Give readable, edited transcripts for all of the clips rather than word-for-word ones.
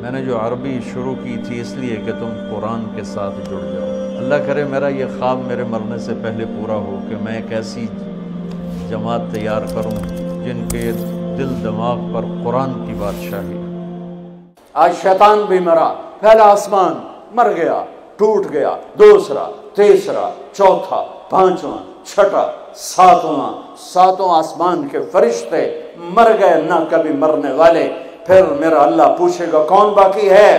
میں نے جو عربی شروع کی تھی اس لیے کہ تم قرآن کے ساتھ جڑ جاؤ۔ اللہ کرے میرا یہ خواب میرے مرنے سے پہلے پورا ہو کہ میں ایک ایسی جماعت تیار کروں جن کے دل دماغ پر قرآن کی بادشاہی۔ آج شیطان بھی مرا، پہلا آسمان مر گیا، ٹوٹ گیا، دوسرا، تیسرا، چوتھا، پانچواں، چھٹا، ساتواں آسمان کے فرشتے مر گئے، نہ کبھی مرنے والے۔ پھر میرا اللہ پوچھے گا کون باقی ہے؟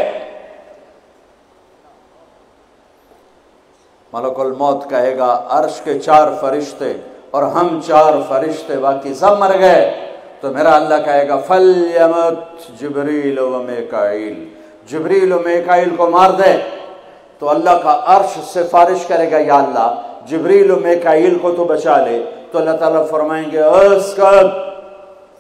ملک الموت کہے گا عرش کے 4 فرشتے اور ہم 4 فرشتے باقی سب مر گئے۔ تو میرا اللہ کہے گا فَلْيَمُتْ جبریل و میکائیل، جبریل و میکائیل کو مار دے۔ تو اللہ کا عرش سفارش کرے گا یا اللہ جبریل و میکائیل کو تو بچا لے۔ تو اللہ تعالیٰ فرمائیں گے اسکت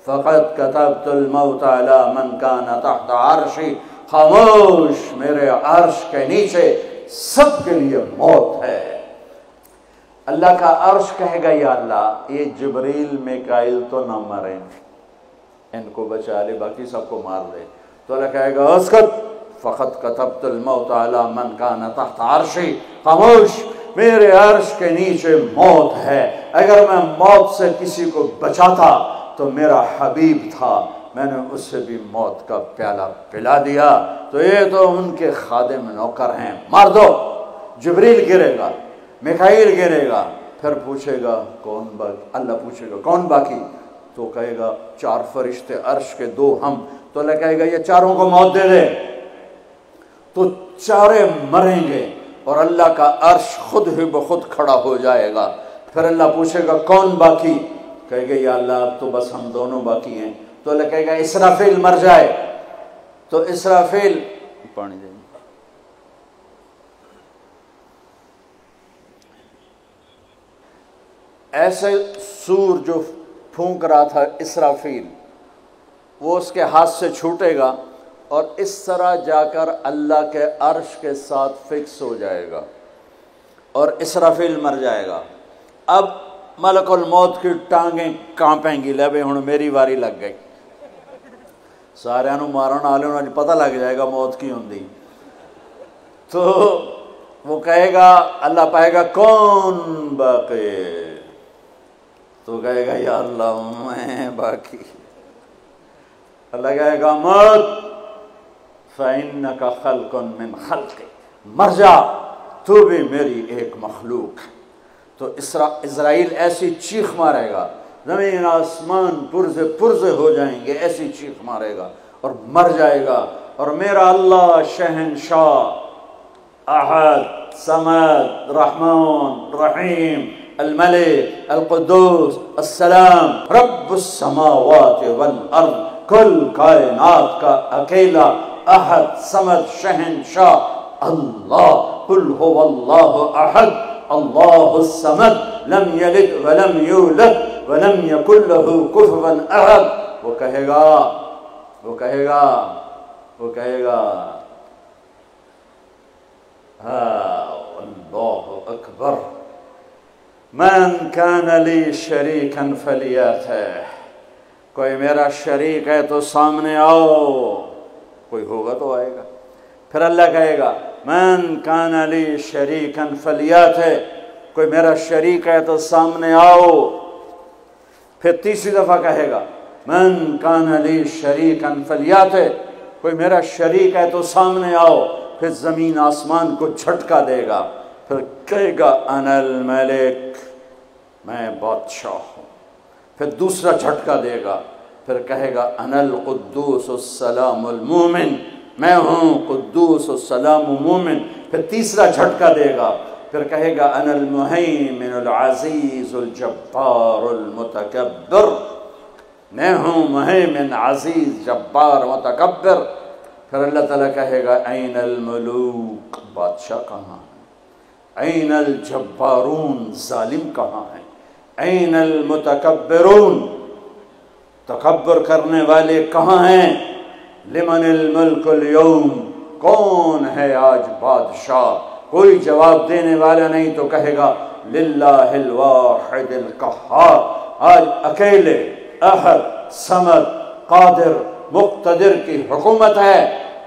فقد كتبت الموت على من كان تحت عرشی، خاموش، میرے عرش کے نیچے سب کے لیے موت ہے۔ اللہ کا عرش کہے گا یا اللہ یہ جبریل میکائیل تو نہ مریں، ان کو بچا لے، باقی سب کو مار دے۔ تو اللہ کہے گا اسکت فقد كتبت الموت على من كان تحت عرشی، خاموش، میرے عرش کے نیچے موت ہے۔ اگر میں موت سے کسی کو بچاتا تو میرا حبیب تھا، میں نے اس سے بھی موت کا پیالہ پلا دیا، تو یہ تو ان کے خادم نوکر ہیں، مار دو۔ جبریل گرے گا، میکائیل گرے گا، پھر پوچھے گا کون باقی؟ اللہ پوچھے گا کون باقی؟ تو کہے گا 4 فرشتے عرش کے 2 ہم۔ تو اللہ کہے گا یہ 4 کو موت دے دے۔ تو 4 مریں گے اور اللہ کا عرش خود ہی بخود کھڑا ہو جائے گا۔ پھر اللہ پوچھے گا کون باقی؟ کہے گا یا اللہ اب تو بس ہم دونوں باقی ہیں۔ تو اللہ کہے گا اسرافیل مر جائے۔ تو اسرافیل پانی دیں، ایسے سور جو پھونک رہا تھا اسرافیل، وہ اس کے ہاتھ سے چھوٹے گا اور اس طرح جا کر اللہ کے عرش کے ساتھ فکس ہو جائے گا اور اسرافیل مر جائے گا۔ اب ملک الموت کی ٹانگیں کانپیں گی، لے بھئی ہن میری واری لگ گئی، سارے نو مارن والے نو پتہ لگ جائے گا موت کی ہوندی۔ تو وہ کہے گا، اللہ پائے گا کون باقی؟ تو کہے گا یا اللہ میں باقی۔ اللہ کہے گا موت فَإِنَّكَ خَلْقٌ مِّنْ خَلْقِ، مر جا، تو بھی میری ایک مخلوق ہے۔ تو اسرائیل ایسی چیخ مارے گا، زمین آسمان پرزے ہو جائیں گے، ایسی چیخ مارے گا اور مر جائے گا۔ اور میرا اللہ شہنشاہ، احد، صمد، رحمان، رحیم، الملک، القدوس، السلام، رب السماوات والارض، کل کائنات کا اکیلا احد، صمد، شہنشاہ اللہ، قل هو اللہ احد اللہ الصمد لم یلد ولم یولد ولم یکن له کفوا احد۔ وہ کہے گا اللہ اکبر، من کان لی شریکا فلیاتہ، کوئی میرا شریک ہے تو سامنے آؤ، کوئی ہوگا تو آئے گا۔ پھر اللہ کہے گا من کان لی شریکا فلیاتہ، کوئی میرا شریک ہے تو سامنے آؤ۔ پھر تیسری دفعہ کہے گا من کان لی شریکا فلیاتہ، کوئی میرا شریک ہے تو سامنے آؤ۔ پھر زمین آسمان کو جھٹکا دے گا، پھر کہے گا انا الملک، میں بادشاہ ہوں۔ پھر دوسرا جھٹکا دے گا، پھر کہے گا انا القدوس السلام المومن، میں ہوں قدوس السلام مومن۔ پھر تیسرا جھٹکا دے گا، پھر کہے گا انا المہیمن العزیز الجبار المتکبر، میں ہوں مہیمن، عزیز، جبار، متکبر۔ پھر اللہ تعالیٰ کہے گا این الملوک، بادشاہ کہاں ہے؟ این الجبارون، ظالم کہاں ہے؟ این المتکبرون، تکبر کرنے والے کہاں ہیں؟ لمن الملک اليوم، کون ہے آج بادشاہ؟ کوئی جواب دینے والا نہیں، تو کہے گا للہ الواحد القہار، آج اکیلے احد، صمد، قادر، مقتدر کی حکومت ہے۔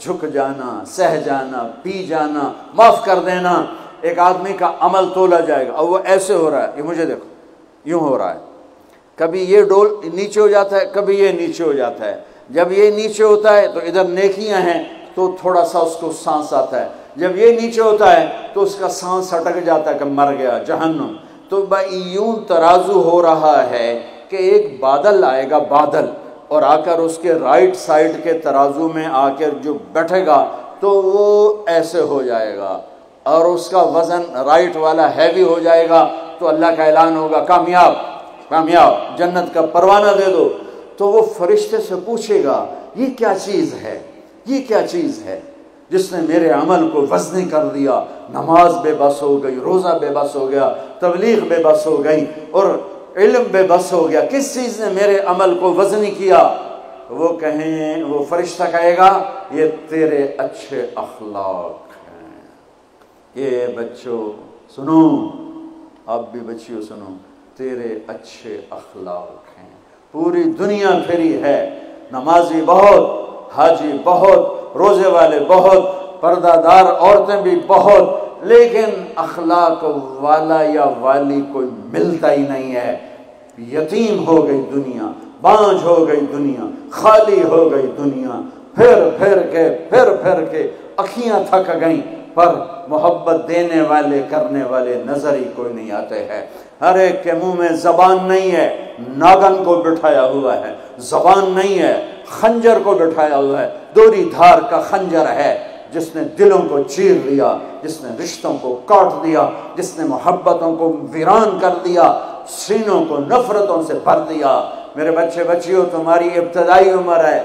جھک جانا، سہ جانا، پی جانا، معاف کر دینا، ایک آدمی کا عمل تولا جائے گا، اور وہ ایسے ہو رہا ہے، یہ مجھے دیکھو یوں ہو رہا ہے، کبھی یہ ڈول نیچے ہو جاتا ہے، کبھی یہ نیچے ہو جاتا ہے، جب یہ نیچے ہوتا ہے تو ادھر نیکیاں ہیں تو تھوڑا سا اس کو سانس آتا ہے، جب یہ نیچے ہوتا ہے تو اس کا سانس اٹک جاتا ہے کہ مر گیا جہنم۔ تو یوں ترازو ہو رہا ہے کہ ایک بادل آئے گا، بادل، اور آ کر اس کے رائٹ سائڈ کے ترازو میں آ کر جو بیٹھے گا تو وہ ایسے ہو جائے گا، اور اس کا وزن رائٹ والا ہیوی ہو جائے گا، تو اللہ کا اعلان ہوگا کامیاب کامیاب، جنت کا پروانہ دے دو۔ تو وہ فرشتے سے پوچھے گا یہ کیا چیز ہے، یہ کیا چیز ہے جس نے میرے عمل کو وزنی کر دیا؟ نماز بے بس ہو گئی، روزہ بے بس ہو گیا، تبلیغ بے بس ہو گئی، اور علم بے بس ہو گیا، کس چیز نے میرے عمل کو وزنی کیا؟ وہ کہیں، وہ فرشتہ کہے گا یہ تیرے اچھے اخلاق ہیں۔ یہ بچوں سنو، آپ بھی بچیوں سنو، تیرے اچھے اخلاق ہیں۔ پوری دنیا پھری ہے، نمازی بہت، حاجی بہت، روزے والے بہت، پردہ دار عورتیں بھی بہت، لیکن اخلاق والا یا والی کوئی ملتا ہی نہیں ہے۔ یتیم ہو گئی دنیا، بانجھ ہو گئی دنیا، خالی ہو گئی دنیا، پھر کے اکھیاں تھک گئیں، پر محبت دینے والے کرنے والے نظر ہی کوئی نہیں آتے ہیں۔ ہر ایک کے منہ میں زبان نہیں ہے، ناگن کو بٹھایا ہوا ہے، زبان نہیں ہے، خنجر کو بٹھایا ہوا ہے، دوری دھار کا خنجر ہے، جس نے دلوں کو چیر دیا، جس نے رشتوں کو کاٹ دیا، جس نے محبتوں کو ویران کر دیا، سینوں کو نفرتوں سے بھر دیا۔ میرے بچے بچیوں، تمہاری ابتدائی عمر ہے،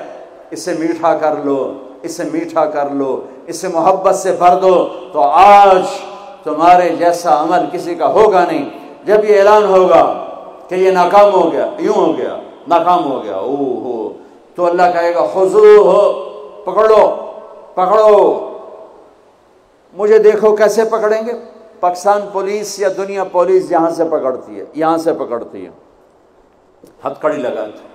اسے میٹھا کر لو، اسے میٹھا کر لو، اسے محبت سے بھر دو، تو آج تمہارے جیسا عمل کسی کا ہوگا نہیں۔ جب یہ اعلان ہوگا کہ یہ ناکام ہو گیا، یوں ہو گیا، ناکام ہو گیا، تو اللہ کہے گا خذوہ، پکڑو۔ مجھے دیکھو کیسے پکڑیں گے؟ پاکستان پولیس یا دنیا پولیس یہاں سے پکڑتی ہے، یہاں سے پکڑتی ہے، ہتھکڑی لگاتی۔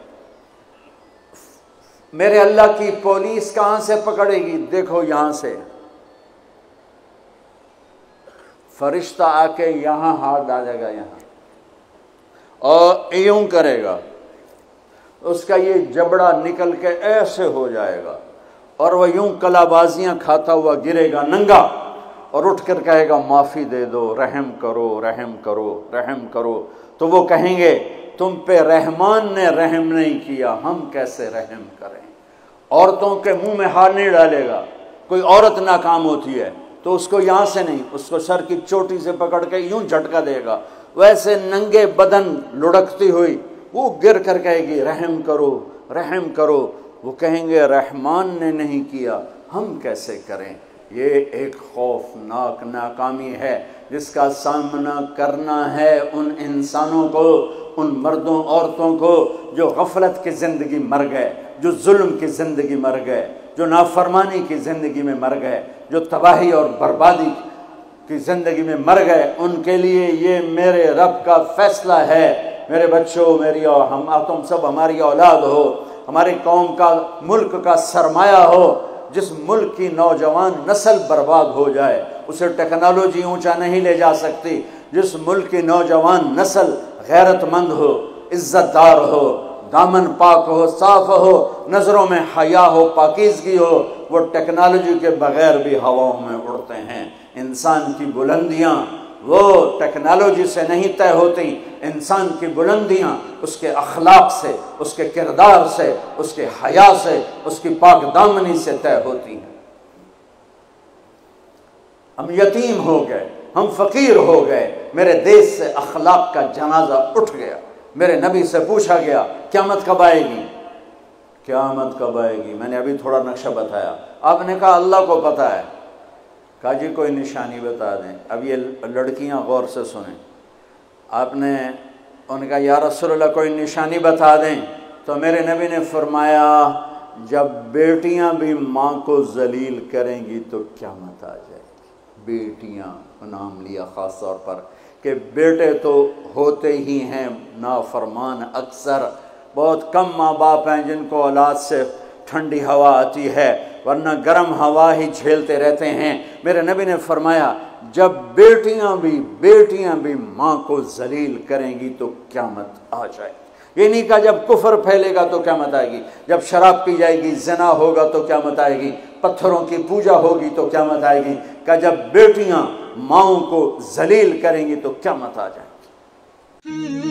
میرے اللہ کی پولیس کہاں سے پکڑے گی؟ دیکھو یہاں سے، فرشتہ آ کے یہاں ہاتھ ڈالے گا، یہاں، اور یوں کرے گا، اس کا یہ جبڑا نکل کے ایسے ہو جائے گا، اور وہ یوں کلا بازیاں کھاتا ہوا گرے گا ننگا، اور اٹھ کر کہے گا معافی دے دو، رحم کرو، رحم کرو، رحم کرو۔ تو وہ کہیں گے تم پہ رحمان نے رحم نہیں کیا، ہم کیسے رحم کریں؟ عورتوں کے منہ میں ہاتھ نہیں ڈالے گا۔ کوئی عورت ناکام ہوتی ہے تو اس کو یہاں سے نہیں، اس کو سر کی چوٹی سے پکڑ کے یوں جھٹکا دے گا، ویسے ننگے بدن لڑکتی ہوئی وہ گر کر کہے گی رحم کرو، رحم کرو۔ وہ کہیں گے رحمان نے نہیں کیا، ہم کیسے کریں؟ یہ ایک خوفناک ناکامی ہے جس کا سامنا کرنا ہے ان انسانوں کو، ان مردوں عورتوں کو جو غفلت کی زندگی مر گئے، جو ظلم کی زندگی مر گئے، جو نافرمانی کی زندگی میں مر گئے، جو تباہی اور بربادی کی زندگی میں مر گئے۔ ان کے لیے یہ میرے رب کا فیصلہ ہے۔ میرے بچوں، تم سب ہماری اولاد ہو، ہماری قوم کا، ملک کا سرمایہ ہو۔ جس ملک کی نوجوان نسل برباد ہو جائے اسے ٹیکنالوجی اونچا نہیں لے جا سکتی۔ جس ملک کی نوجوان نسل غیرت مند ہو، عزت دار ہو، دامن پاک ہو، صاف ہو، نظروں میں حیا ہو، پاکیزگی ہو، وہ ٹیکنالوجی کے بغیر بھی ہواؤں میں اڑتے ہیں۔ انسان کی بلندیاں وہ ٹیکنالوجی سے نہیں طے ہوتی، انسان کی بلندیاں اس کے اخلاق سے، اس کے کردار سے، اس کے حیا سے، اس کی پاک دامنی سے طے ہوتی ہیں۔ ہم یتیم ہو گئے، ہم فقیر ہو گئے، میرے دیش سے اخلاق کا جنازہ اٹھ گیا۔ میرے نبی سے پوچھا گیا قیامت کب آئے گی؟ قیامت کب آئے گی؟ میں نے ابھی تھوڑا نقشہ بتایا، آپ نے کہا اللہ کو پتہ ہے۔ کہا جی کوئی نشانی بتا دیں۔ اب یہ لڑکیاں غور سے سنیں۔ آپ نے ان کا یا رسول اللہ کوئی نشانی بتا دیں، تو میرے نبی نے فرمایا جب بیٹیاں بھی ماں کو ذلیل کریں گی تو قیامت آ جائے گی۔ بیٹیاں نام لیا خاص طور پر کہ بیٹے تو ہوتے ہی ہیں نافرمان، اکثر بہت کم ماں باپ ہیں جن کو اولاد سے ٹھنڈی ہوا آتی ہے، ورنہ گرم ہوا ہی جھیلتے رہتے ہیں۔ میرے نبی نے فرمایا جب بیٹیاں بھی ماں کو ذلیل کریں گی تو قیامت آ جائے گی۔ یہ نہیں کہا جب کفر پھیلے گا تو قیامت آئے گی، جب شراب پی جائے گی، زنا ہوگا تو قیامت آئے گی، پتھروں کی پوجا ہوگی تو قیامت آئے گی، کہ جب بیٹیاں ماؤں کو ذلیل کریں گی تو قیامت آ جائے گی۔